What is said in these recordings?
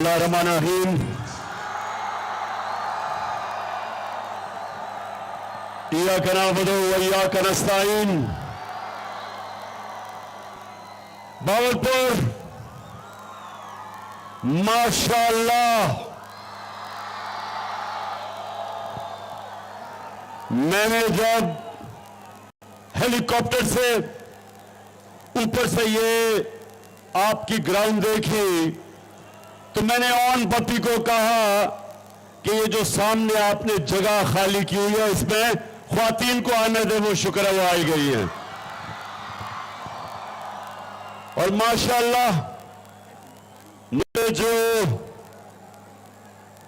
Bismillahirrahmanirrahim. Iyyaka na'budu wa iyyaka nasta'in. Bahawalpur माशाअल्लाह, मैंने जब हेलीकॉप्टर से ऊपर से ये आपकी ग्राउंड देखी तो मैंने ऑन पप्पी को कहा कि ये जो सामने आपने जगह खाली की हुई है इसमें ख्वातीन को आने दे, वो शुक्र है वो आई गई है। और माशाअल्लाह मुझे जो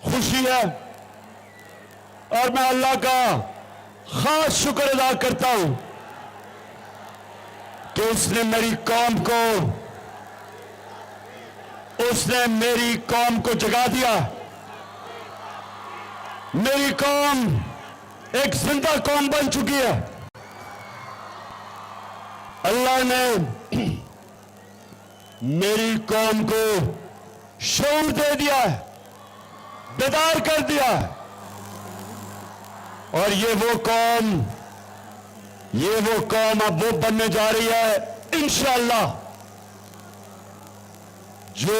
खुशी है और मैं अल्लाह का खास शुक्र अदा करता हूं कि उसने मेरी कौम को जगा दिया। मेरी कौम एक जिंदा कौम बन चुकी है। अल्लाह ने मेरी कौम को शऊर दे दिया है, बेदार कर दिया है। और ये वो कौम अब वो बनने जा रही है इंशाअल्लाह जो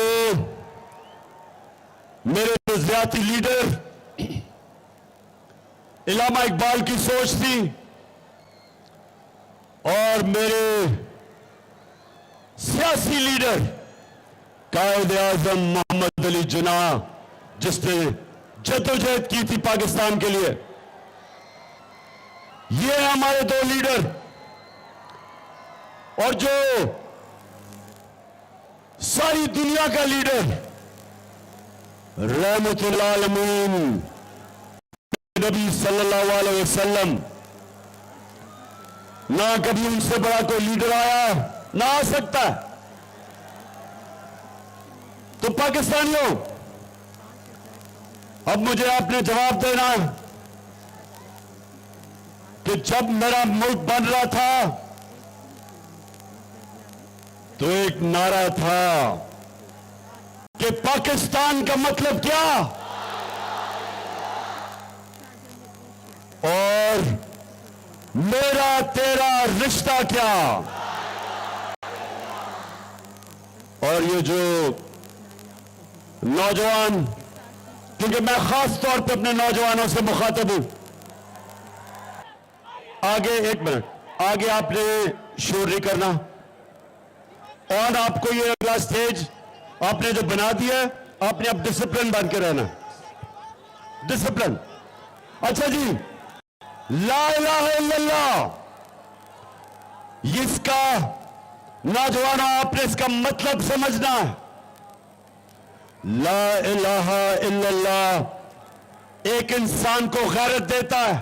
मेरे नजरियाती लीडर इलामा इकबाल की सोच थी और मेरे सियासी लीडर कायद आजम मोहम्मद अली जिन्ना, जिसने जद्दोजहद की थी पाकिस्तान के लिए। ये है हमारे दो लीडर। और जो सारी दुनिया का लीडर रहमतुल आलमीन नबी सल्लल्लाहु अलैहि वसल्लम, ना कभी उनसे बड़ा कोई लीडर आया ना आ सकता। तो पाकिस्तानियों, अब मुझे आपने जवाब देना कि जब मेरा मुल्क बन रहा था तो एक नारा था कि पाकिस्तान का मतलब क्या और मेरा तेरा रिश्ता क्या। और ये जो नौजवान, क्योंकि मैं खास तौर पे अपने नौजवानों से मुखातब हूं, आगे एक मिनट, आगे आपने शोर नहीं करना। और आपको ये अगला स्टेज आपने जो बना दिया है, आपने अब डिसिप्लिन बन के रहना, डिसिप्लिन। अच्छा जी, ला इलाहा इल्लल्लाह, इसका नौजवानों आपने इसका मतलब समझना है। ला इलाहा इल्लल्लाह एक इंसान को गैरत देता है।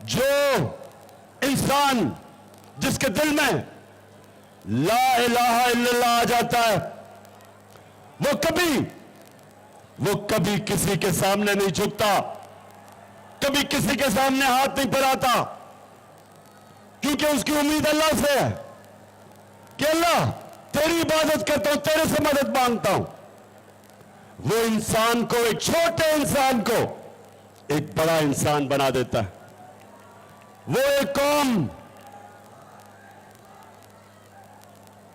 जो इंसान जिसके दिल में ला इलाहा इल्लल्लाह आ जाता है वो कभी किसी के सामने नहीं झुकता, कभी किसी के सामने हाथ नहीं फैलाता, क्योंकि उसकी उम्मीद अल्लाह से है कि अल्लाह तेरी इबादत करता हूं, तेरे से मदद मांगता हूं। वो इंसान को, एक छोटे इंसान को एक बड़ा इंसान बना देता है। वो एक कौम,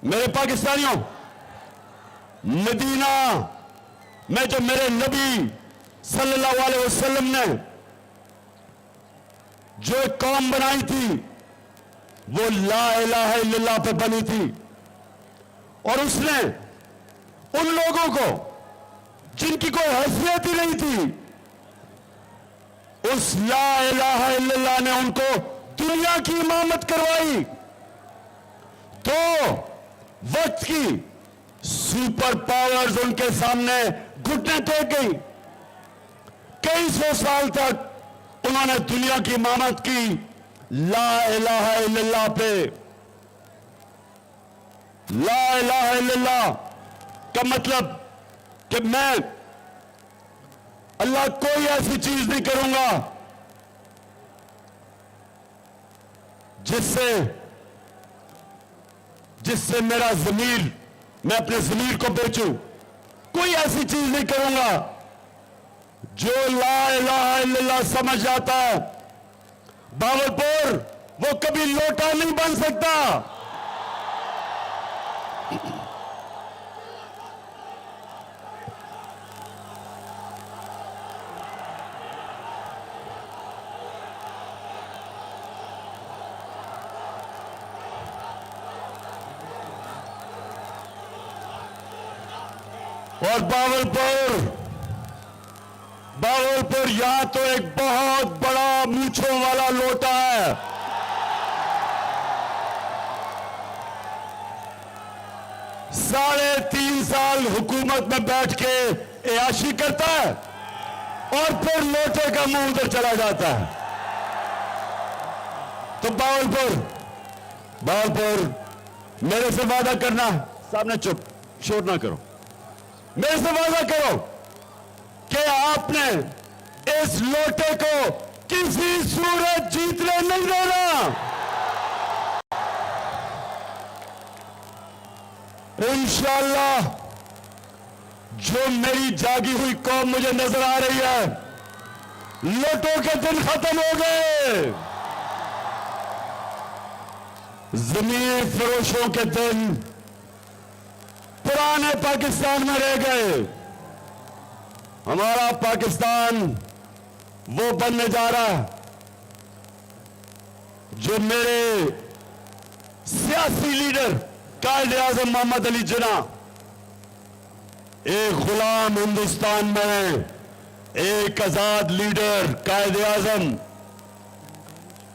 मेरे पाकिस्तानियों, मदीना में जो मेरे नबी सल्लल्लाहु अलैहि वसल्लम ने जो एक कौम बनाई थी वो ला इलाहा इल्लल्लाह पे बनी थी। और उसने उन लोगों को जिनकी कोई हैसियत ही नहीं थी, उस ला इलाहा इल्लल्लाह ने उनको दुनिया की इमामत करवाई। तो वक्त की सुपर पावर्स उनके सामने घुटने टेक गई। कई सौ साल तक उन्होंने दुनिया की इमामत की ला इलाहा इल्लल्लाह पे। ला इलाहा इल्लल्लाह का मतलब कि मैं अल्लाह कोई ऐसी चीज नहीं करूंगा जिससे मेरा ज़मीर, मैं अपने ज़मीर को बेचूं। कोई ऐसी चीज नहीं करूंगा। जो ला इलाहा इल्लल्लाह समझ जाता है, बावलपुर वो कभी लोटा नहीं बन सकता। और बावलपुर यहां तो एक बहुत बड़ा मूंछों वाला लोटा है। 3.5 साल हुकूमत में बैठ के अयाशी करता है और फिर लोटे का मुंह उधर चला जाता है। तो बावलपुर मेरे से वादा करना, सामने चुप, शोर ना करो। मेरे से वादा करो कि आपने इस लोटे को किसी सूरत जीतने नहीं देना। इंशाअल्लाह जो मेरी जागी हुई कौम मुझे नजर आ रही है, लोटों के दिन खत्म हो गए, जमीन फरोशों के दिन पुराने पाकिस्तान में रह गए। हमारा पाकिस्तान वो बनने जा रहा है जो मेरे सियासी लीडर कायदे आजम मोहम्मद अली जिन्ना एक गुलाम हिंदुस्तान में एक आजाद लीडर कायदे आजम,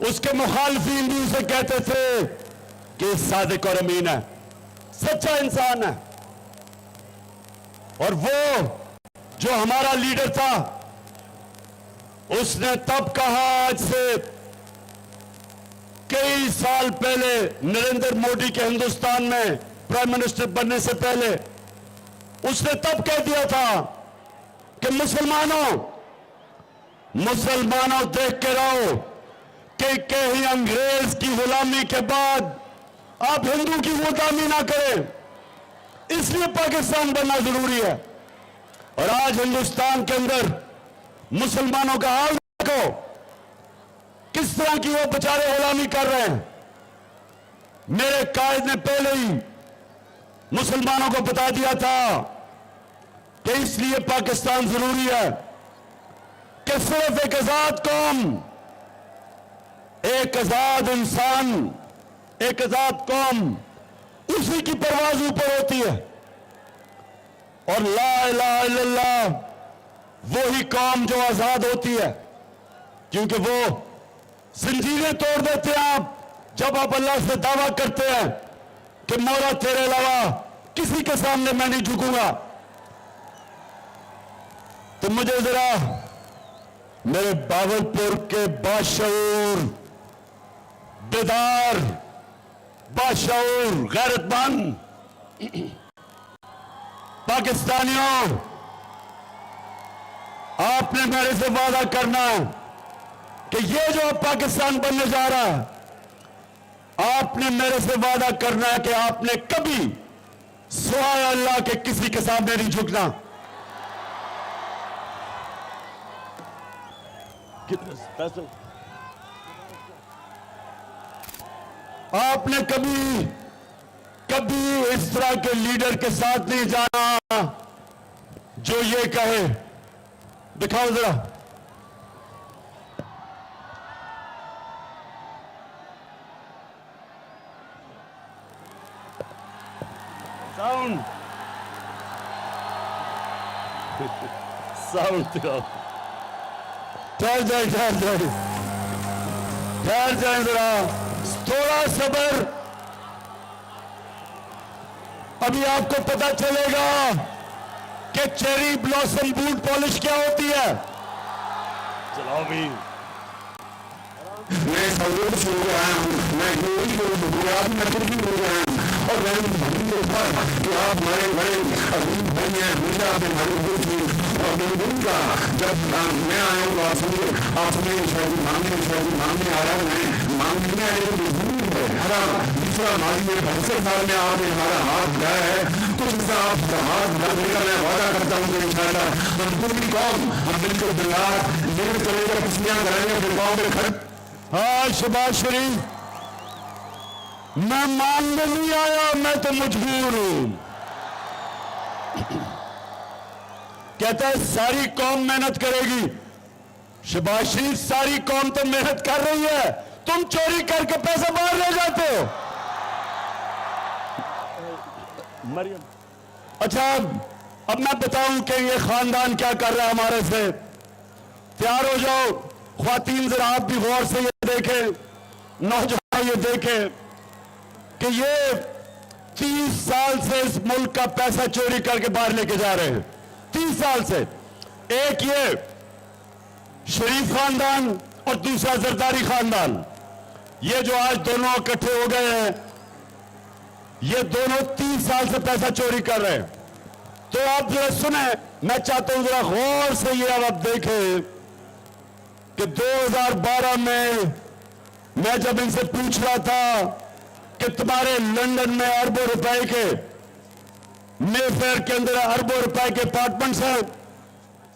उसके मुखालफीन भी उसे कहते थे कि सादिक और अमीन है, सच्चा इंसान है। और वो जो हमारा लीडर था, उसने तब कहा, आज से कई साल पहले नरेंद्र मोदी के हिंदुस्तान में प्राइम मिनिस्टर बनने से पहले, उसने तब कह दिया था कि मुसलमानों देख के रहो कि कहीं अंग्रेज की गुलामी के बाद आप हिंदू की गुलामी ना करें, इसलिए पाकिस्तान बनना जरूरी है। और आज हिंदुस्तान के अंदर मुसलमानों का हाल देखो, किस तरह की वो बेचारे गुलामी कर रहे हैं। मेरे कायद ने पहले ही मुसलमानों को बता दिया था कि इसलिए पाकिस्तान जरूरी है कि सिर्फ एक आजाद कौम, एक आजाद इंसान, एक आजाद कौम, उसी की परवाज ऊपर होती है। और ला इलाहा इल्लल्लाह वो ही कौम जो आजाद होती है, क्योंकि वो जंजीरें तोड़ देते हैं। आप जब आप अल्लाह से दावा करते हैं कि मौला तेरे अलावा किसी के सामने मैं नहीं झुकूंगा, तो मुझे जरा मेरे बावलपुर के बाशऊर, बेदार, बाशऊर, गैरतमंद पाकिस्तानियों, आपने मेरे से वादा करना कि ये जो पाकिस्तान बनने जा रहा है, आपने मेरे से वादा करना है कि आपने कभी सिवाय अल्लाह के किसी के सामने नहीं झुकना। आपने कभी इस तरह के लीडर के साथ नहीं जाना जो ये कहे, दिखाओ जरा, साउंड दिखाओ। ठहर जाए जरा, थोड़ा सब्र, अभी आपको पता चलेगा कि चेरी ब्लॉसम बूट पॉलिश क्या होती है। चलाओ भी। मैं सरूर से हो रहा हूँ, मैं गोली को बुनियाद में फिर भी हो रहा हूँ, और मैं कि आप हमारे बड़े अजीब भाई हैं, मुझे आपने हमारे दोस्त हैं, और मैं बोलूँगा जब मैं आया हूँ, आप सुनिए शायद मांगने आ रहा हूँ, मैं मांगने आया तो हमारा दूसरा माजी में 65 साल में आपने हमारा हाथ उठाया है, कुछ हिस्सा आप हाथ उठाने मैं वादा करता हूँ कि इंशाअल्लाह हम पूरी कौम हम मिलकर बिल्लाह लेकर चलेगा, खुशियां कराएंगे, फिर गाँव में खड़े। हाँ शहबाज शरीफ, मैं मांगने नहीं आया, मैं तो मजबूर हूं। कहता है सारी कौम मेहनत करेगी। शहबाज शरीफ, सारी कौम तो मेहनत कर रही है, तुम चोरी करके पैसा बाहर ले जाते हो। मरियम, अच्छा अब मैं बताऊं कि ये खानदान क्या कर रहा है हमारे से। तैयार हो जाओ ख्वातीन, जरा आप भी गौर से ये देखें, नौजवान ये देखें कि ये 30 साल से इस मुल्क का पैसा चोरी करके बाहर लेके जा रहे हैं। 30 साल से। एक ये शरीफ खानदान और दूसरा जरदारी खानदान, ये जो आज दोनों इकट्ठे हो गए हैं, ये दोनों 30 साल से पैसा चोरी कर रहे हैं। तो आप जरा सुने, मैं चाहता हूं जरा गौर से ये अब आप देखें कि 2012 में मैं जब इनसे पूछ रहा था कि तुम्हारे लंदन में अरबों रुपए के, मेफेयर के अंदर अरबों रुपए के अपार्टमेंट्स हैं,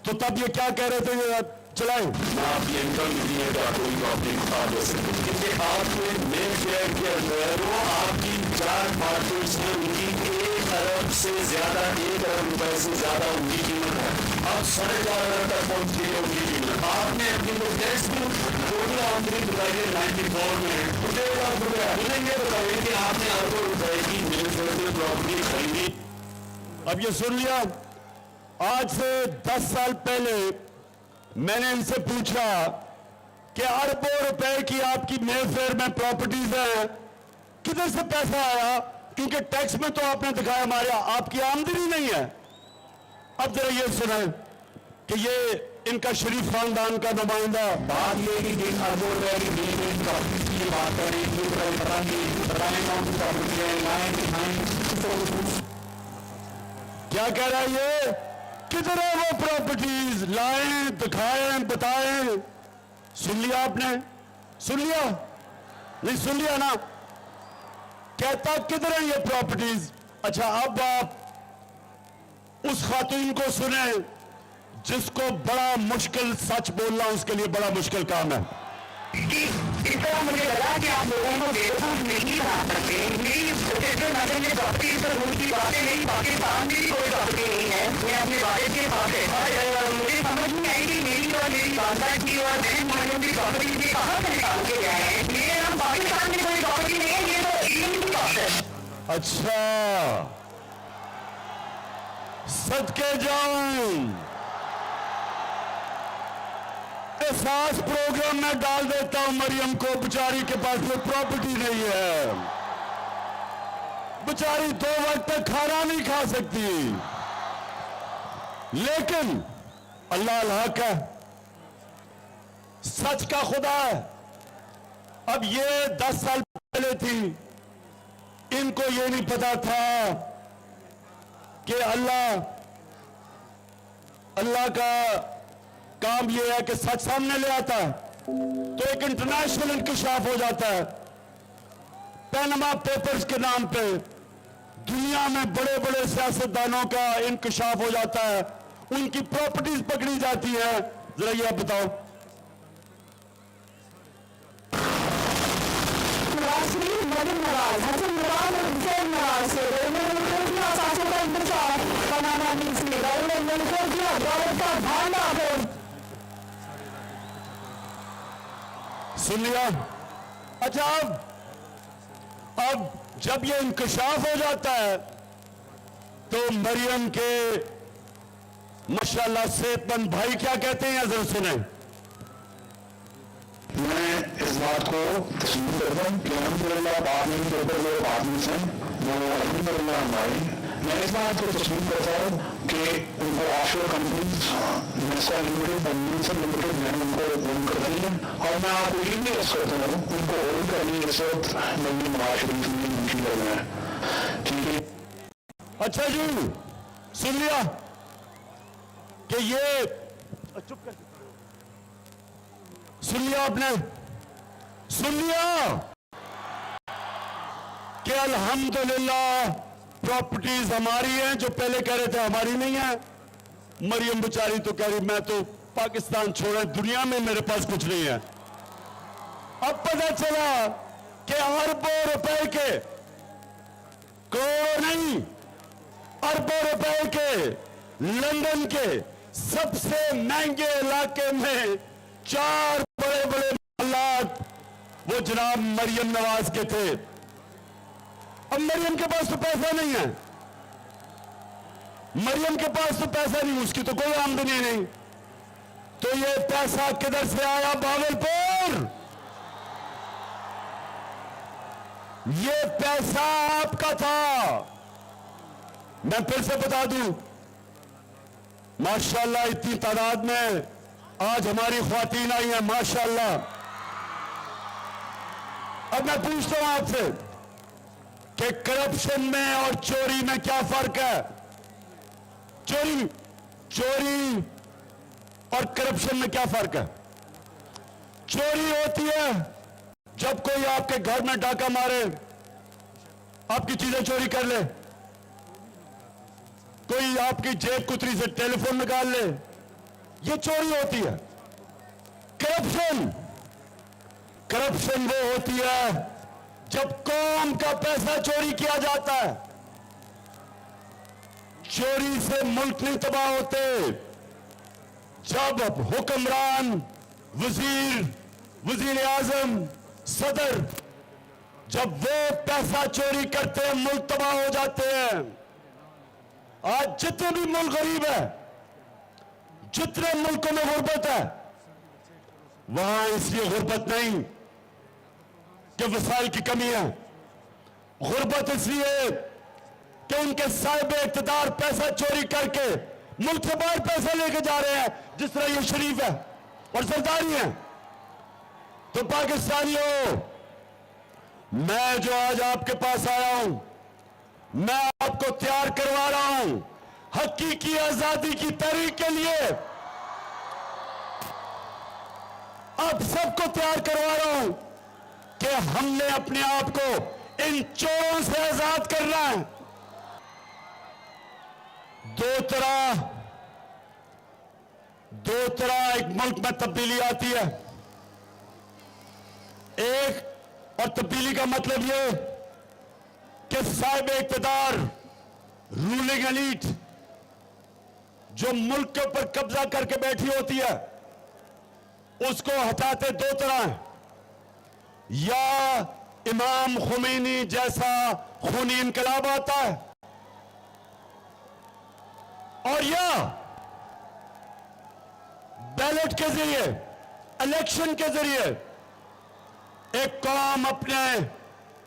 तो तब ये क्या कह रहे थे, ये चलाएं आप ये इनकम दीजिएगा कोई अपनी खाद हो सकती है, क्योंकि आपके मेफेयर के अंदर वो आपकी 4 अपार्टमेंट्स हैं, उनकी 1 अरब से ज्यादा, 1 अरब रुपए से ज्यादा उनकी कीमत है। अब 4.5 अरब तक पहुंच गई है उनकी कीमत। आपने अपनी को टैक्स भी टोटल आमदनी बताइए 94 में 1.5 लाख रुपए मिलेंगे, बताइए कि आपने अरबों रुपए की मेफेयर से प्रॉपर्टी खरीदी। अब ये सुन लिया। आज से 10 साल पहले मैंने इनसे पूछा कि अरबों रुपए की आपकी मेफेयर में प्रॉपर्टीज हैं, किधर से पैसा आया, क्योंकि टैक्स में तो आपने दिखाया हमारे आपकी आमदनी नहीं है। अब जरा ये सुने कि ये इनका शरीफ खानदान का नुमाइंदा बात ये कि जिन अरबों रुपए की मेफेयर प्रॉपर्टी की बात करें, ये बताएं कौन सी प्रॉपर्टी है, लाएं दिखाएं, क्या कह रहा है ये, किधर है वो प्रॉपर्टीज, लाएं दिखाएं बताएं। सुन लिया आपने, सुन लिया नहीं, सुन लिया ना, कहता किधर है ये प्रॉपर्टीज। अच्छा अब आप उस खातून को सुने जिसको बड़ा मुश्किल सच बोलना उसके लिए बड़ा मुश्किल काम है। इस तरह मुझे लगा कि आप लोगों को बेवकूफ नहीं बना सकते। मेरी नजर में प्रॉपर्टी पर उनकी बातें नहीं, पाकिस्तान में भी कोई प्रॉपर्टी नहीं है। मैं अपने वालिद के पास है और मुझे समझ नहीं आई कि मेरी और मेरी वालदा की और बहन भाइयों की प्रॉपर्टी मुझे कहाँ से निकाल के गए हैं। मेरे नाम पाकिस्तान में कोई प्रॉपर्टी नहीं है, ये तो इंडियन की बात है। अच्छा सदके जाऊं, एहसास प्रोग्राम में डाल देता हूं मरियम को, बेचारी के पास कोई प्रॉपर्टी नहीं है, बेचारी 2 वक्त तक खाना नहीं खा सकती, लेकिन अल्लाह अल-हक है, सच का खुदा है। अब ये 10 साल पहले थी, इनको ये नहीं पता था कि अल्लाह का काम ये है कि सच सामने ले आता है तो एक इंटरनेशनल इंकशाफ हो जाता है। पैनमा पेपर्स के नाम पे दुनिया में बड़े बड़े सियासतदानों का इंकशाफ हो जाता है, उनकी प्रॉपर्टीज पकड़ी जाती है। जरा ये आप बताओ। सुन लिया। अच्छा अब जब ये इंकशाफ हो जाता है तो मरियम के माशाल्लाह सेहतमंद भाई क्या कहते हैं, जरा सुने। मैं इस बात को तस्लीम करता हूँ कि अल्हम्दुलिल्लाह बाद में जो आदमी हैं वो अल्हम्दुलिल्लाह हमारी, मैं इस बात को तस्लीम करता हूँ कि उनको ऑफशोर कंपनीज नेस्को लिमिटेड बंदूसर लिमिटेड मैंने उनको ओन कर दी है और मैं आपको ये भी अर्ज करता हूँ उनको ओन करनी इस वक्त नई नवाज शरीफ में मुमकिन लग रहा है। ठीक है, अच्छा जी सुन लिया कि ये चुप कर, सुन लिया आपने, सुन लिया कि अल्हम्दुलिल्लाह प्रॉपर्टीज हमारी हैं, जो पहले कह रहे थे हमारी नहीं है। मरियम बेचारी तो कह रही मैं तो पाकिस्तान छोड़े, दुनिया में मेरे पास कुछ नहीं है। अब पता चला कि अरबों रुपए के, करोड़ों नहीं, अरबों रुपए के लंदन के सबसे महंगे इलाके में 4 बड़े बड़े महलात वो जनाब मरियम नवाज के थे। अब मरियम के पास तो पैसा नहीं है, मरियम के पास तो पैसा नहीं, उसकी तो कोई आमदनी नहीं। तो ये पैसा किधर से आया? भागलपुर। ये पैसा आपका था। मैं फिर से बता दूं, माशाअल्लाह इतनी तादाद में आज हमारी ख्वातीन आई हैं, माशाअल्लाह। अब मैं पूछता हूं आपसे कि करप्शन में और चोरी में क्या फर्क है? चोरी और करप्शन में क्या फर्क है? चोरी होती है जब कोई आपके घर में डाका मारे, आपकी चीजें चोरी कर ले, कोई आपकी जेब कुतरी से टेलीफोन निकाल ले, ये चोरी होती है। करप्शन वो होती है जब कौम का पैसा चोरी किया जाता है। चोरी से मुल्क नहीं तबाह होते। जब हुक्मरान, वजीर आजम, सदर, जब वो पैसा चोरी करते हैं, मुल्क तबाह हो जाते हैं। आज जितने भी मुल्क गरीब है, जितने मुल्कों में गुर्बत है, वहां इसलिए गुर्बत नहीं कि वसाइल की कमी है, गुर्बत इसलिए कि उनके साहिब इख्तिदार पैसा चोरी करके मुल्क से बाहर पैसा लेके जा रहे हैं, जिस तरह ये शरीफ है और सरदारी है। तो पाकिस्तानियों, मैं जो आज आपके पास आया हूं, मैं आपको तैयार करवा रहा हूं हकीकी आजादी की तहरीक के लिए। आप सबको तैयार करवा रहा हूं कि हमने अपने आप को इन चोरों से आजाद करना है। दो तरह एक मुल्क में तब्दीली आती है। एक, और तब्दीली का मतलब यह कि साहिब इख्तिदार, रूलिंग एलीट जो मुल्क के ऊपर कब्जा करके बैठी होती है, उसको हटाते दो तरह हैं। या इमाम खुमैनी जैसा खूनी इनकलाब आता है, और या बैलेट के जरिए, इलेक्शन के जरिए एक कौम अपने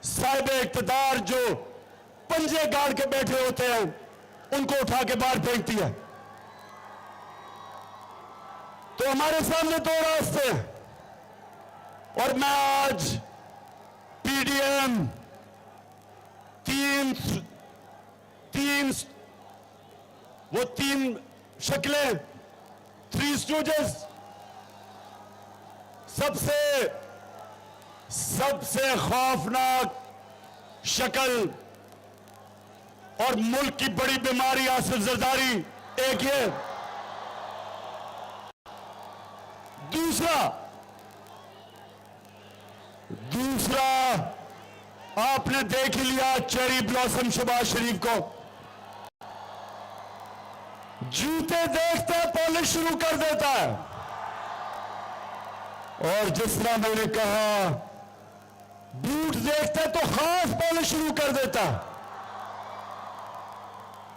साहिब इख्तिदार जो पंजे गाड़ के बैठे होते हैं, उनको उठा के बाहर फेंकती है। तो हमारे सामने दो रास्ते हैं, और मैं आज पीडीएम तीन शक्लें, 3 स्टूडेंट्स, सबसे खौफनाक शक्ल और मुल्क की बड़ी बीमारी आसिफ जरदारी, एक ये। दूसरा आपने देख ही लिया चेरी ब्लॉसम शहबाज शरीफ को, जूते देखते पॉलिश शुरू कर देता है, और जिस तरह मैंने कहा बूट देखते तो खास पॉलिश शुरू कर देता,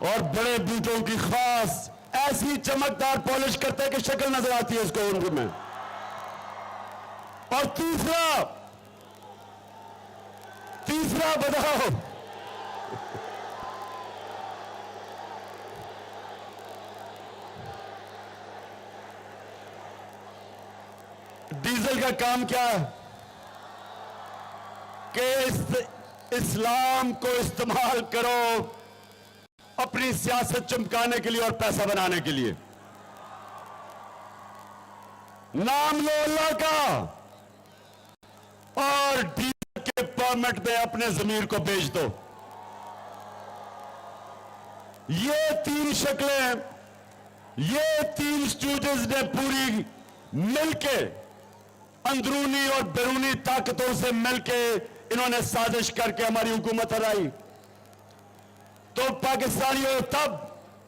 और बड़े बूटों की खास ऐसी चमकदार पॉलिश करता है कि शक्ल नजर आती है उसको उनको में। और तीसरा बताओ, डीजल का काम क्या है कि इस्लाम को इस्तेमाल करो अपनी सियासत चमकाने के लिए और पैसा बनाने के लिए। नाम लो अल्लाह का, और डीजल के फॉर्मेट में अपने जमीर को बेच दो। ये तीन शक्लें, ये तीन स्टूडेंट्स ने पूरी मिलके, अंदरूनी और बैरूनी ताकतों से मिलके इन्होंने साजिश करके हमारी हुकूमत हराई। तो पाकिस्तानियों, तब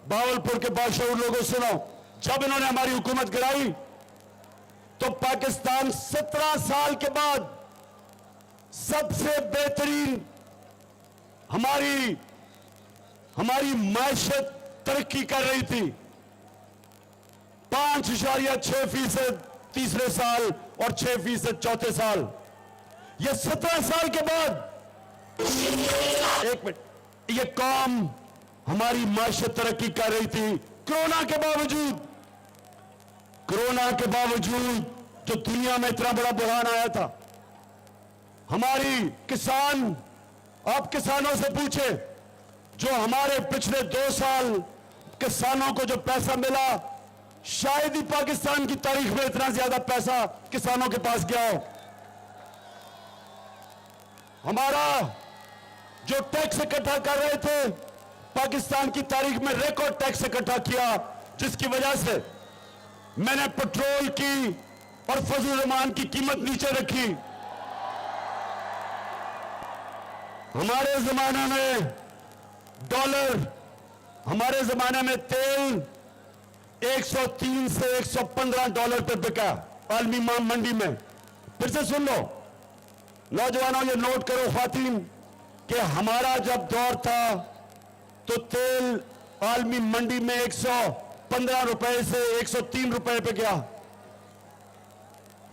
भावलपुर के बाशऊर लोगों सुनो, जब इन्होंने हमारी हुकूमत गिराई तो पाकिस्तान 17 साल के बाद सबसे बेहतरीन हमारी मायशत तरक्की कर रही थी। 5.6% तीसरे साल और 6% चौथे साल। ये 17 साल के बाद, एक मिनट, ये कौम हमारी मायशत तरक्की कर रही थी कोरोना के बावजूद जो दुनिया में इतना बड़ा बुरहान आया था। हमारी किसान, आप किसानों से पूछे, जो हमारे पिछले 2 साल किसानों को जो पैसा मिला, शायद ही पाकिस्तान की तारीख में इतना ज्यादा पैसा किसानों के पास गया हो। हमारा जो टैक्स इकट्ठा कर रहे थे, पाकिस्तान की तारीख में रिकॉर्ड टैक्स इकट्ठा किया, जिसकी वजह से मैंने पेट्रोल की और फजल रहमान की कीमत नीचे रखी। हमारे जमाने में डॉलर, हमारे जमाने में तेल 103 से 115 डॉलर पर बिका आलमी मंडी में। फिर से सुन लो नौजवानों, ये नोट करो ख्वातीन, कि हमारा जब दौर था तो तेल आलमी मंडी में 115 रुपए से 103 रुपए पे गया,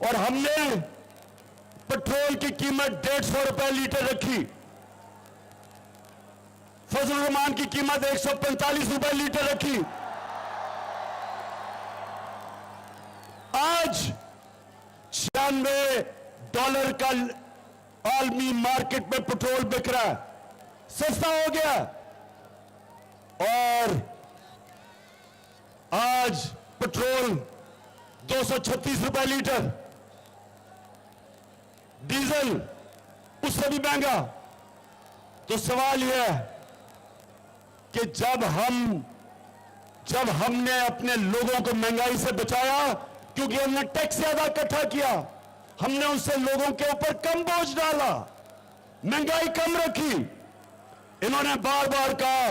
और हमने पेट्रोल की कीमत 150 रुपए लीटर रखी। फजल रहमान की कीमत 145 रुपए लीटर रखी। आज 96 डॉलर का आलमी मार्केट में पेट्रोल बिक रहा है, सस्ता हो गया। और आज पेट्रोल 236 रुपए लीटर, डीजल उससे भी महंगा। तो सवाल यह है कि जब हमने अपने लोगों को महंगाई से बचाया, क्योंकि हमने टैक्स ज्यादा इकट्ठा किया, हमने उससे लोगों के ऊपर कम बोझ डाला, महंगाई कम रखी। इन्होंने बार बार कहा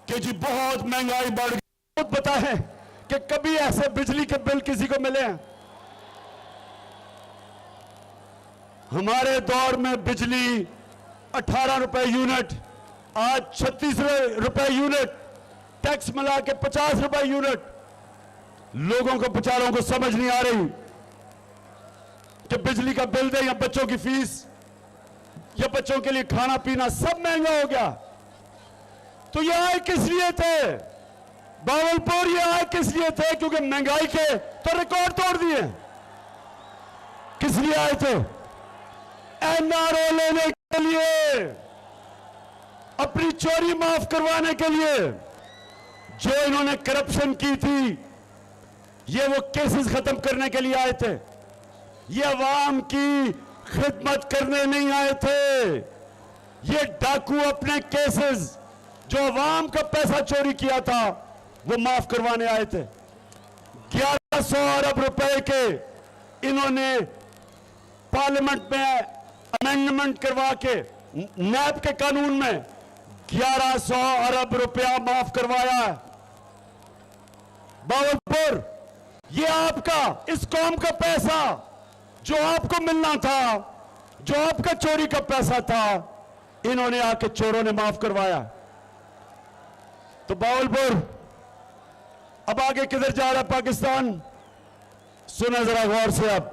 कि जी बहुत महंगाई बढ़ गई। खुद पता है कि कभी ऐसे बिजली के बिल किसी को मिले हैं? हमारे दौर में बिजली 18 रुपए यूनिट, आज 36 रुपए यूनिट, टैक्स मिला के 50 रुपए यूनिट। लोगों को, बेचारों को समझ नहीं आ रही कि बिजली का बिल दे या बच्चों की फीस या बच्चों के लिए खाना पीना सब महंगा हो गया। तो ये आए किस लिए थे भावलपुर? ये आए किस लिए थे? क्योंकि महंगाई के तो रिकॉर्ड तोड़ दिए। किस लिए आए थे? एनआरओ लेने के लिए, अपनी चोरी माफ करवाने के लिए। जो इन्होंने करप्शन की थी, ये वो केसेस खत्म करने के लिए आए थे। ये अवाम की खिदमत करने नहीं आए थे। ये डाकू अपने केसेस, जो अवाम का पैसा चोरी किया था, वो माफ करवाने आए थे। 1100 अरब रुपए के इन्होंने पार्लियामेंट में अमेंडमेंट करवा के, नैब के कानून में 1100 अरब रुपया माफ करवाया है। भावलपुर, ये आपका, इस कौम का पैसा जो आपको मिलना था, जो आपका चोरी का पैसा था, इन्होंने आके चोरों ने माफ करवाया। तो भावलपुर अब आगे किधर जा रहा है पाकिस्तान? सुने जरा गौर से। अब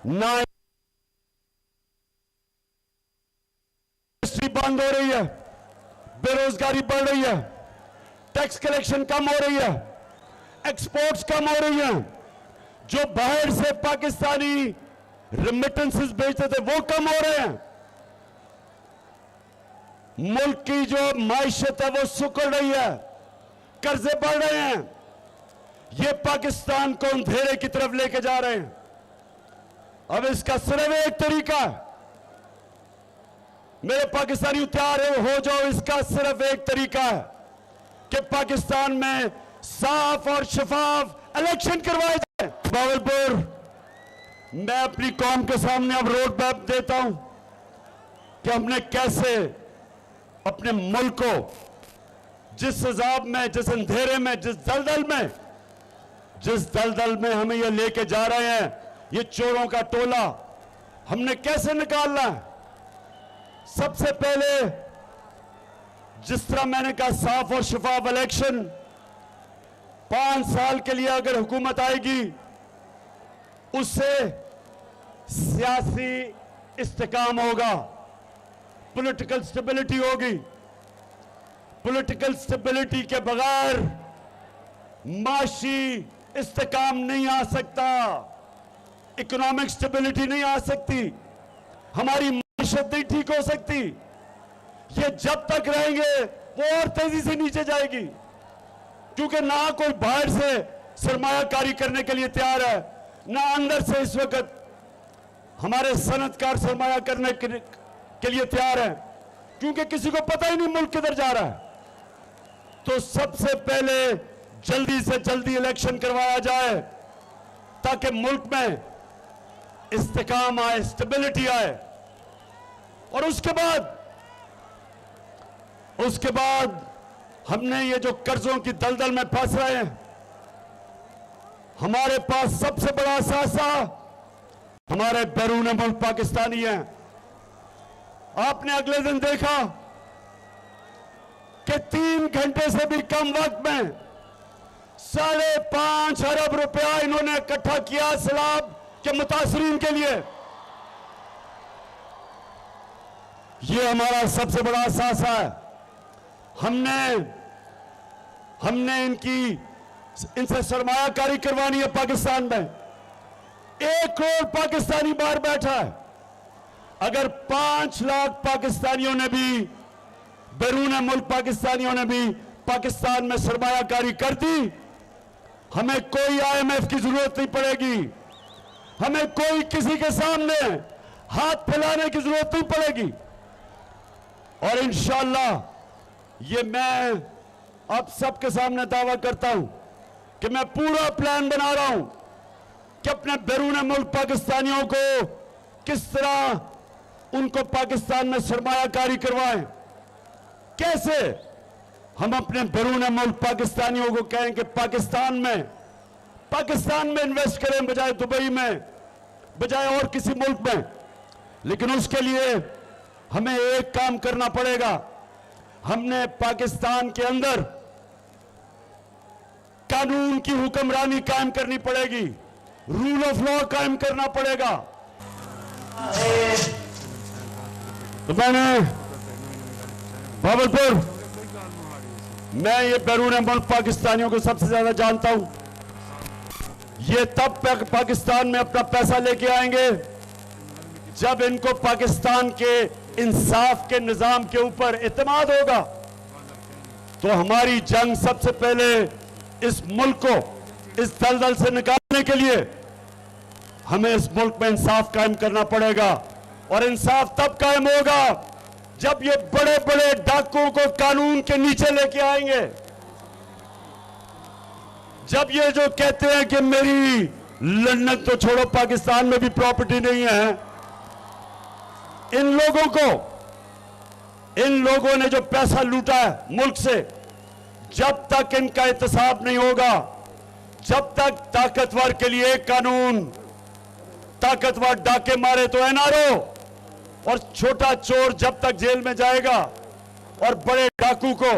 ना इंडस्ट्री बंद हो रही है, बेरोजगारी बढ़ रही है, टैक्स कलेक्शन कम हो रही है, एक्सपोर्ट्स कम हो रही हैं, जो बाहर से पाकिस्तानी रेमिटेंसेस भेजते थे वो कम हो रहे हैं। मुल्क की जो माइशत है वो सुकड़ रही है, कर्जे बढ़ रहे हैं। ये पाकिस्तान को अंधेरे की तरफ लेके जा रहे हैं। अब इसका सिर्फ एक तरीका है, मेरे पाकिस्तानी तैयार है हो जाओ। इसका सिर्फ एक तरीका है कि पाकिस्तान में साफ और शफाफ इलेक्शन करवाए जाए। बावलपुर, मैं अपनी कौम के सामने अब रोड मैप देता हूं कि हमने कैसे अपने मुल्क को जिस अजाब में, जिस अंधेरे में, जिस दलदल में हमें ये लेके जा रहे हैं, ये चोरों का टोला हमने कैसे निकालना है। सबसे पहले जिस तरह मैंने कहा, साफ और शफाफ इलेक्शन। 5 साल के लिए अगर हुकूमत आएगी, उससे सियासी इस्तेकाम होगा, पॉलिटिकल स्टेबिलिटी होगी। पॉलिटिकल स्टेबिलिटी के बगैर माशी इस्तेकाम नहीं आ सकता, इकोनॉमिक स्टेबिलिटी नहीं आ सकती, हमारी माशत नहीं ठीक हो सकती। ये जब तक रहेंगे वो और तेजी से नीचे जाएगी, क्योंकि ना कोई बाहर से सरमायाकारी करने के लिए तैयार है, ना अंदर से इस वक्त हमारे सनतकार सरमाया करने के लिए तैयार है, क्योंकि किसी को पता ही नहीं मुल्क किधर जा रहा है। तो सबसे पहले जल्दी से जल्दी इलेक्शन करवाया जाए ताकि मुल्क में इस्तेकाम आए, स्टेबिलिटी आए। और उसके बाद हमने ये जो कर्जों की दलदल में फंस रहे हैं, हमारे पास सबसे बड़ा असासा हमारे बैरून मुल्क पाकिस्तानी हैं। आपने अगले दिन देखा कि 3 घंटे से भी कम वक्त में 5.5 अरब रुपया इन्होंने इकट्ठा किया सैलाब के मुतासरीन के लिए। ये हमारा सबसे बड़ा असासा है। हमने इनसे सरमायाकारी करवानी है पाकिस्तान में। 1 करोड़ पाकिस्तानी बाहर बैठा है। अगर 5 लाख पाकिस्तानियों ने भी, बैरून मुल्क पाकिस्तानियों ने भी पाकिस्तान में सरमायाकारी कर दी, हमें कोई IMF की जरूरत नहीं पड़ेगी, हमें कोई किसी के सामने हाथ फैलाने की जरूरत नहीं पड़ेगी। और इंशाअल्लाह ये मैं आप सबके सामने दावा करता हूं कि मैं पूरा प्लान बना रहा हूं कि अपने बैरून मुल्क पाकिस्तानियों को किस तरह उनको पाकिस्तान में सरमायाकारी करवाएं। कैसे हम अपने बैरून मुल्क पाकिस्तानियों को कहें कि पाकिस्तान में इन्वेस्ट करें बजाय दुबई में, बजाय और किसी मुल्क में। लेकिन उसके लिए हमें एक काम करना पड़ेगा। हमने पाकिस्तान के अंदर कानून की हुक्मरानी कायम करनी पड़ेगी, रूल ऑफ लॉ कायम करना पड़ेगा। तो मैंने बावलपुर, मैं ये बैरून मुल्क पाकिस्तानियों को सबसे ज्यादा जानता हूं। ये तब पाकिस्तान में अपना पैसा लेके आएंगे जब इनको पाकिस्तान के इंसाफ के निजाम के ऊपर इत्मीनान होगा। तो हमारी जंग सबसे पहले इस मुल्क को इस दलदल से निकालने के लिए हमें इस मुल्क में इंसाफ कायम करना पड़ेगा। और इंसाफ तब कायम होगा जब ये बड़े बड़े डाकुओं को कानून के नीचे लेके आएंगे। जब ये जो कहते हैं कि मेरी लंदन तो छोड़ो, पाकिस्तान में भी प्रॉपर्टी नहीं है, इन लोगों ने जो पैसा लूटा है मुल्क से, जब तक इनका एहतसाब नहीं होगा, जब तक ताकतवर के लिए एक कानून, ताकतवर डाके मारे तो NRO, और छोटा चोर जब तक जेल में जाएगा और बड़े डाकू को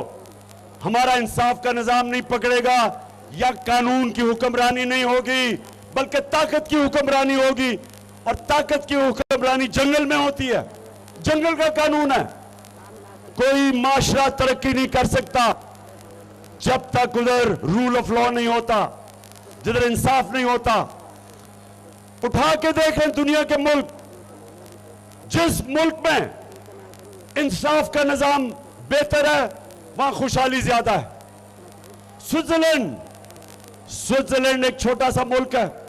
हमारा इंसाफ का निजाम नहीं पकड़ेगा, या कानून की हुक्मरानी नहीं होगी बल्कि ताकत की हुक्मरानी होगी। और ताकत की हुक्मरानी जंगल में होती है, जंगल का कानून है। कोई माशरा तरक्की नहीं कर सकता जब तक उधर रूल ऑफ लॉ नहीं होता, जिधर इंसाफ नहीं होता। उठा के देखें दुनिया के मुल्क, जिस मुल्क में इंसाफ का निजाम बेहतर है वहां खुशहाली ज्यादा है। स्विट्जरलैंड एक छोटा सा मुल्क है।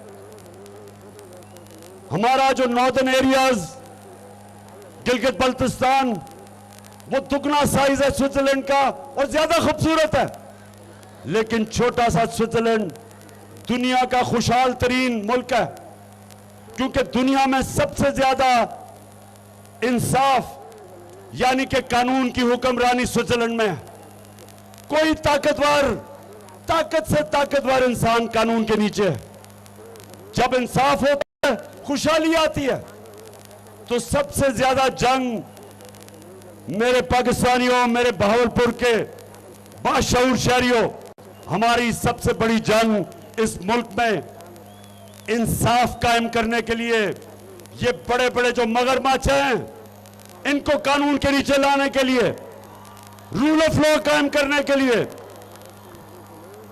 हमारा जो नॉर्दर्न एरियाज गिलगित बल्तिस्तान वो दुगना साइज है स्विट्जरलैंड का और ज्यादा खूबसूरत है, लेकिन छोटा सा स्विट्जरलैंड दुनिया का खुशहाल तरीन मुल्क है, क्योंकि दुनिया में सबसे ज्यादा इंसाफ यानी कि कानून की हुक्मरानी स्विट्जरलैंड में है। कोई ताकत से ताकतवर इंसान कानून के नीचे है। जब इंसाफ होता है, खुशहाली आती है। तो सबसे ज्यादा जंग मेरे पाकिस्तानियों, मेरे बहावलपुर के बाशऊर शहरियों, हमारी सबसे बड़ी जंग इस मुल्क में इंसाफ कायम करने के लिए, ये बड़े बड़े जो मगरमच्छ हैं इनको कानून के नीचे लाने के लिए, रूल ऑफ लॉ कायम करने के लिए।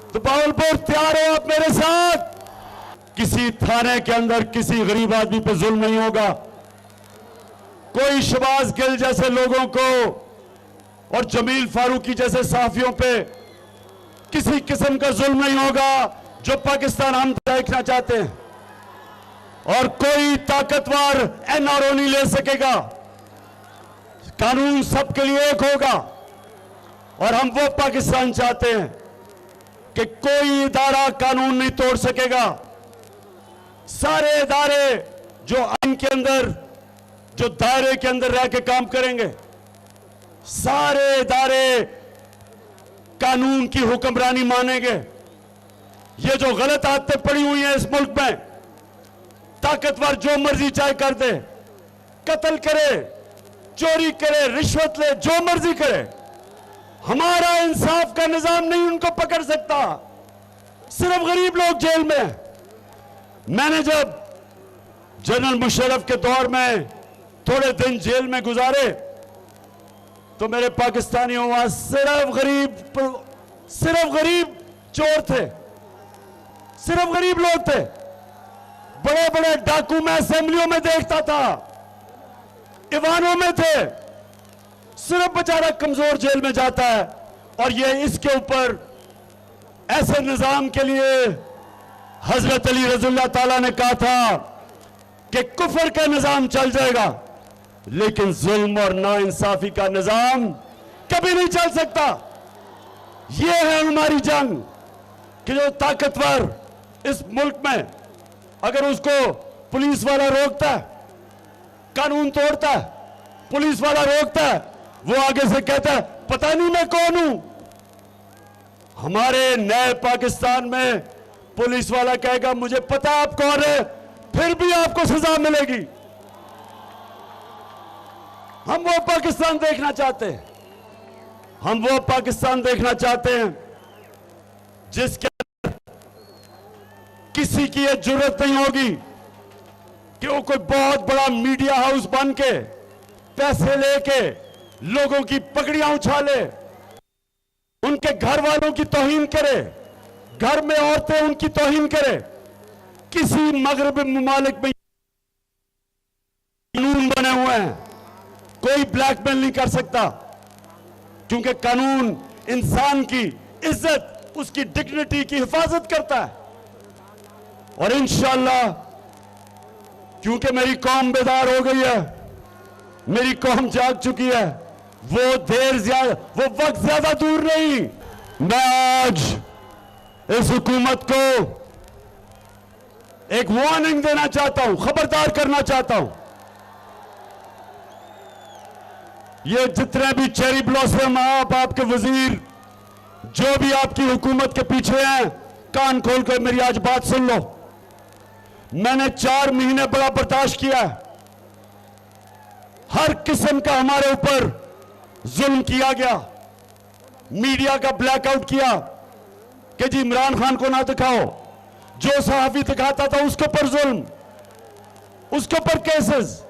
तो बहावलपुर तैयार हो आप मेरे साथ? किसी थाने के अंदर किसी गरीब आदमी पे जुल्म नहीं होगा। कोई शहबाज गिल जैसे लोगों को और जमील फारूकी जैसे सहाफियों पे किसी किस्म का जुल्म नहीं होगा, जो पाकिस्तान हम देखना चाहते हैं। और कोई ताकतवर एनआरओ नहीं ले सकेगा। कानून सबके लिए एक होगा और हम वो पाकिस्तान चाहते हैं कि कोई इदारा कानून नहीं तोड़ सकेगा। सारे इदारे जो आइन के अंदर, जो दायरे के अंदर रह के काम करेंगे, सारे इदारे कानून की हुक्मरानी मानेंगे। ये जो गलत आदतें पड़ी हुई हैं इस मुल्क में, ताकतवर जो मर्जी चाहे कर दे, कत्ल करे, चोरी करे, रिश्वत ले, जो मर्जी करे, हमारा इंसाफ का निजाम नहीं उनको पकड़ सकता। सिर्फ गरीब लोग जेल में। मैंने जब जनरल मुशर्रफ के दौर में थोड़े दिन जेल में गुजारे तो मेरे पाकिस्तानियों वहां सिर्फ गरीब चोर थे, सिर्फ गरीब लोग थे। बड़े बड़े डाकू मैं असेंबलियों में देखता था, ईवानों में थे। सिर्फ बेचारा कमजोर जेल में जाता है। और ये इसके ऊपर ऐसे निजाम के लिए हजरत अली रज़ियल्लाहु ताला ने कहा था कि कुफर का निजाम चल जाएगा, लेकिन जुल्म और नाइंसाफी का निजाम कभी नहीं चल सकता। यह है हमारी जंग कि जो ताकतवर इस मुल्क में, अगर उसको पुलिस वाला रोकता है, कानून तोड़ता है, पुलिस वाला रोकता है, वो आगे से कहता है पता नहीं मैं कौन हूं। हमारे नए पाकिस्तान में पुलिस वाला कहेगा मुझे पता आप कौन है, फिर भी आपको सजा मिलेगी। हम वो पाकिस्तान देखना चाहते हैं। हम वो पाकिस्तान देखना चाहते हैं जिसके अंदर किसी की ये जरूरत नहीं होगी कि वो कोई बहुत बड़ा मीडिया हाउस बन के पैसे लेके लोगों की पगड़ियां उछाले, उनके घर वालों की तौहीन करे, घर में औरतें उनकी तौहीन करे। किसी मगरबी ममालिक में कानून बने हुए हैं, कोई ब्लैकमेल नहीं कर सकता, क्योंकि कानून इंसान की इज्जत, उसकी डिग्निटी की हिफाजत करता है। और इंशाअल्लाह, क्योंकि मेरी कौम बेदार हो गई है, मेरी कौम जाग चुकी है, वो वक्त ज्यादा दूर नहीं। मैं आज इस हुकूमत को एक वार्निंग देना चाहता हूं, खबरदार करना चाहता हूं। ये जितने भी चेरी ब्लॉसम आपके वजीर, जो भी आपकी हुकूमत के पीछे हैं, कान खोल कर मेरी आज बात सुन लो। मैंने 4 महीने बड़ा बर्दाश्त किया है। हर किस्म का हमारे ऊपर जुल्म किया गया, मीडिया का ब्लैकआउट किया कि जी इमरान खान को ना दिखाओ, जो सहाफी दिखाता था उसके ऊपर जुल्म, उसके ऊपर केसेस।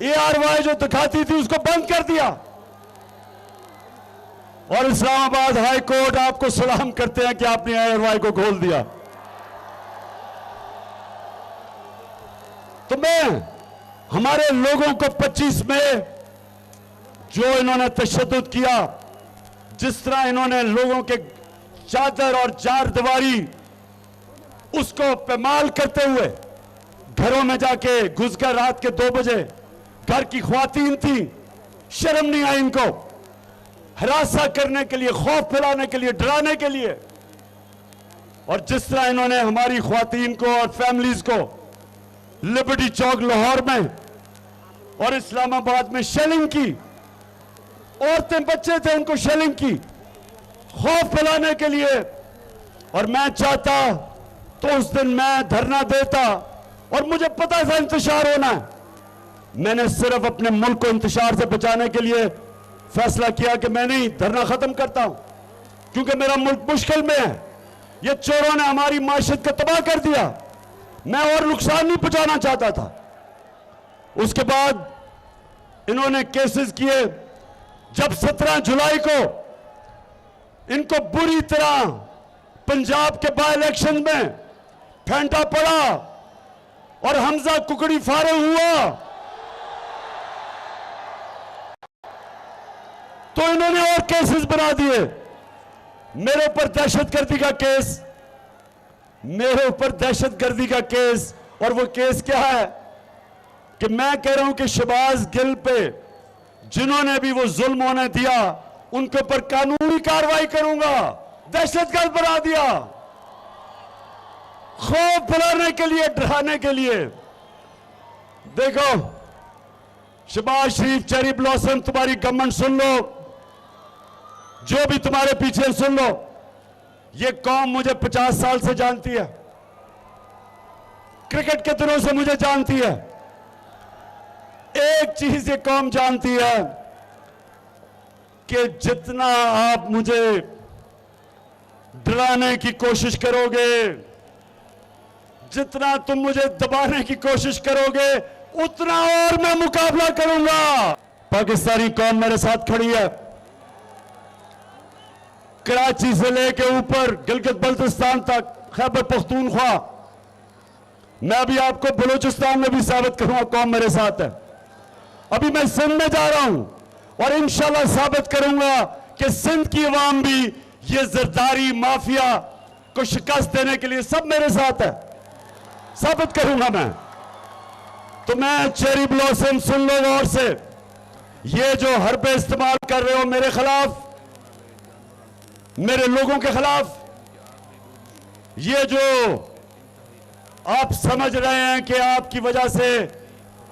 ARY जो दिखाती थी उसको बंद कर दिया। और इस्लामाबाद हाई कोर्ट आपको सलाम करते हैं कि आपने ARY को खोल दिया। तो मैं हमारे लोगों को 25 में जो इन्होंने तशद्दुद किया, जिस तरह इन्होंने लोगों के चादर और चार दीवारी उसको पैमाल करते हुए घरों में जाके घुसकर रात के 2 बजे घर की ख्वातीन थी, शर्म नहीं आई इनको हरासा करने के लिए, खौफ फैलाने के लिए, डराने के लिए। और जिस तरह इन्होंने हमारी ख्वातीन को और फैमिलीज को लिबर्टी चौक लाहौर में और इस्लामाबाद में शेलिंग की, औरतें बच्चे थे उनको शेलिंग की, खौफ फैलाने के लिए। और मैं चाहता तो उस दिन मैं धरना देता, और मुझे पता था इंतशार होना है। मैंने सिर्फ अपने मुल्क को इंतशार से बचाने के लिए फैसला किया कि मैं नहीं धरना खत्म करता हूं, क्योंकि मेरा मुल्क मुश्किल में है। ये चोरों ने हमारी माशियत को तबाह कर दिया, मैं और नुकसान नहीं पहुंचाना चाहता था। उसके बाद इन्होंने केसेस किए। जब 17 जुलाई को इनको बुरी तरह पंजाब के बाय इलेक्शन में फेंटा पड़ा और हमजा कुकड़ी फारिग हुआ, तो इन्होंने और केसेस बना दिए। मेरे ऊपर दहशतगर्दी का केस, मेरे ऊपर दहशतगर्दी का केस। और वो केस क्या है कि मैं कह रहा हूं कि शहबाज गिल पे जिन्होंने भी वो जुल्म होने दिया उनके ऊपर कानूनी कार्रवाई करूंगा। दहशतगर्द बना दिया, खौफ फैलाने के लिए, डराने के लिए। देखो शहबाज शरीफ, चेरी ब्लॉसम, तुम्हारी गवर्नमेंट सुन लो, जो भी तुम्हारे पीछे सुन लो, ये कौम मुझे 50 साल से जानती है, क्रिकेट के दिनों से मुझे जानती है। एक चीज ये कौम जानती है कि जितना आप मुझे डराने की कोशिश करोगे, जितना तुम मुझे दबाने की कोशिश करोगे, उतना और मैं मुकाबला करूंगा। पाकिस्तानी कौम मेरे साथ खड़ी है, कराची से लेके ऊपर गिलगित बल्तिस्तान तक, खैबर पख्तूनख्वा। मैं अभी आपको बलूचिस्तान में भी साबित करूंगा कौम मेरे साथ है। अभी मैं सिंध में जा रहा हूं और इंशाल्लाह साबित करूंगा कि सिंध की अवाम भी ये जरदारी माफिया को शिकस्त देने के लिए सब मेरे साथ है, साबित करूंगा मैं। तो मैं चेरी ब्लॉसम सुन लो गौर से, ये जो हरबे इस्तेमाल कर रहे हो मेरे खिलाफ, मेरे लोगों के खिलाफ, ये जो आप समझ रहे हैं कि आपकी वजह से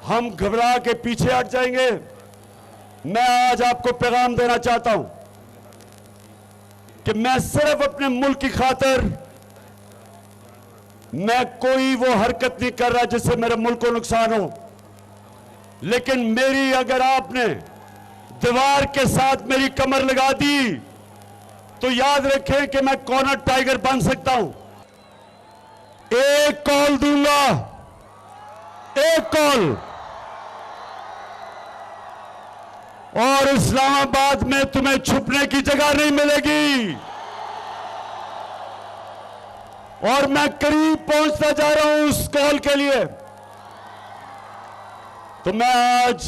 हम घबरा के पीछे हट जाएंगे, मैं आज आपको पैगाम देना चाहता हूं कि मैं सिर्फ अपने मुल्क की खातिर मैं कोई वो हरकत नहीं कर रहा जिससे मेरे मुल्क को नुकसान हो। लेकिन मेरी अगर आपने दीवार के साथ मेरी कमर लगा दी तो याद रखें कि मैं कॉर्नर टाइगर बन सकता हूं। एक कॉल दूंगा, एक कॉल, और इस्लामाबाद में तुम्हें छुपने की जगह नहीं मिलेगी। और मैं करीब पहुंचता जा रहा हूं उस कॉल के लिए। तो मैं आज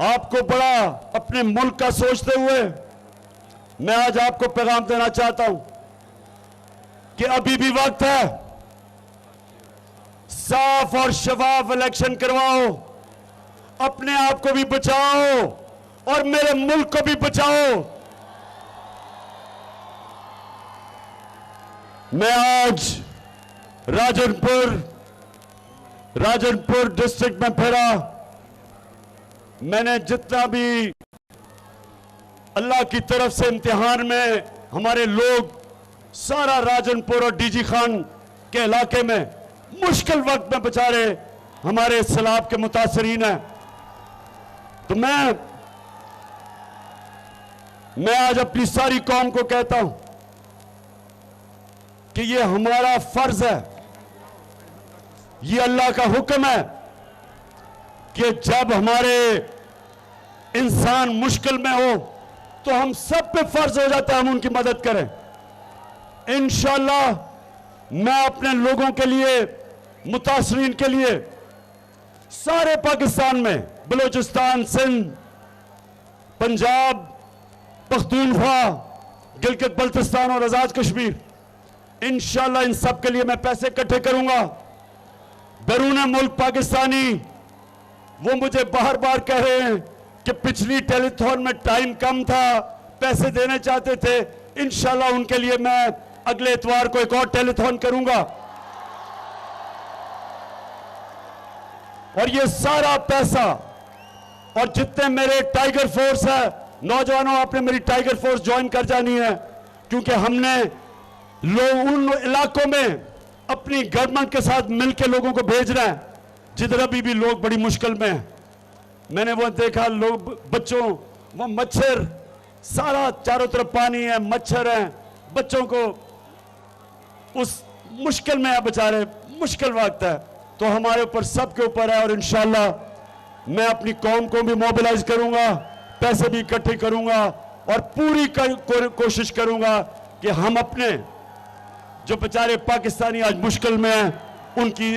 आपको बड़ा अपने मुल्क का सोचते हुए मैं आज आपको पैगाम देना चाहता हूं कि अभी भी वक्त है, साफ और शफाफ इलेक्शन करवाओ, अपने आप को भी बचाओ और मेरे मुल्क को भी बचाओ। मैं आज राजनपुर डिस्ट्रिक्ट में फिरा, मैंने जितना भी अल्लाह की तरफ से इम्तिहान में हमारे लोग सारा राजनपुर और डीजी खान के इलाके में मुश्किल वक्त में बेचारे हमारे सैलाब के मुतासरीन हैं। तो मैं आज अपनी सारी कौम को कहता हूं कि ये हमारा फर्ज है, ये अल्लाह का हुक्म है कि जब हमारे इंसान मुश्किल में हो तो हम सब पे फर्ज हो जाता है हम उनकी मदद करें। इंशाअल्लाह मैं अपने लोगों के लिए, मुतासरीन के लिए, सारे पाकिस्तान में, बलूचिस्तान, सिंध, पंजाब, पख्तूनख्वा, गिलगित बल्तिस्तान और आजाद कश्मीर, इंशाअल्लाह इन सब के लिए मैं पैसे इकट्ठे करूंगा। बैरून मुल्क पाकिस्तानी वो मुझे बार बार कह रहे हैं कि पिछली टेलीथॉन में टाइम कम था, पैसे देना चाहते थे। इंशाल्लाह उनके लिए मैं अगले इतवार को एक और टेलीथॉन करूंगा। और ये सारा पैसा और जितने मेरे टाइगर फोर्स है, नौजवानों आपने मेरी टाइगर फोर्स ज्वाइन कर जानी है, क्योंकि हमने लोग उन इलाकों में अपनी गवर्नमेंट के साथ मिलकर लोगों को भेजना है जिधर अभी भी लोग बड़ी मुश्किल में हैं। मैंने वो देखा, लोग बच्चों, वो मच्छर, सारा चारों तरफ पानी है, मच्छर हैं, बच्चों को उस मुश्किल में है, बेचारे मुश्किल वक्त है। तो हमारे ऊपर, सबके ऊपर है। और इंशाल्लाह मैं अपनी कौम को भी मोबिलाइज करूंगा, पैसे भी इकट्ठे करूंगा और पूरी कोशिश करूंगा कि हम अपने जो बेचारे पाकिस्तानी आज मुश्किल में हैं उनकी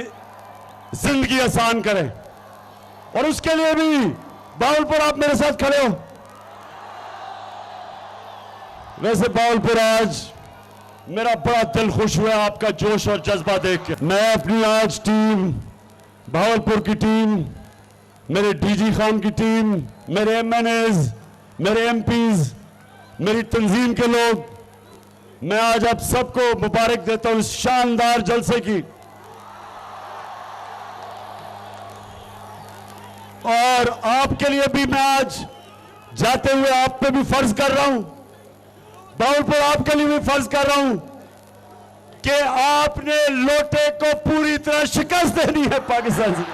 जिंदगी आसान करें। और उसके लिए भी बावलपुर, आप मेरे साथ खड़े हो। वैसे बावलपुर आज मेरा बड़ा दिल खुश हुआ आपका जोश और जज्बा देख के। मैं अपनी आज टीम, बावलपुर की टीम, मेरे डीजी खान की टीम, मेरे एमएनएज, मेरे एमपीज, मेरी तंजीम के लोग, मैं आज आप सबको मुबारक देता हूं इस शानदार जलसे की। और आपके लिए भी मैं आज जाते हुए आप पे भी फर्ज कर रहा हूं, बावलपुर आपके लिए भी फर्ज कर रहा हूं कि आपने लोटे को पूरी तरह शिकस्त देनी है पाकिस्तान से।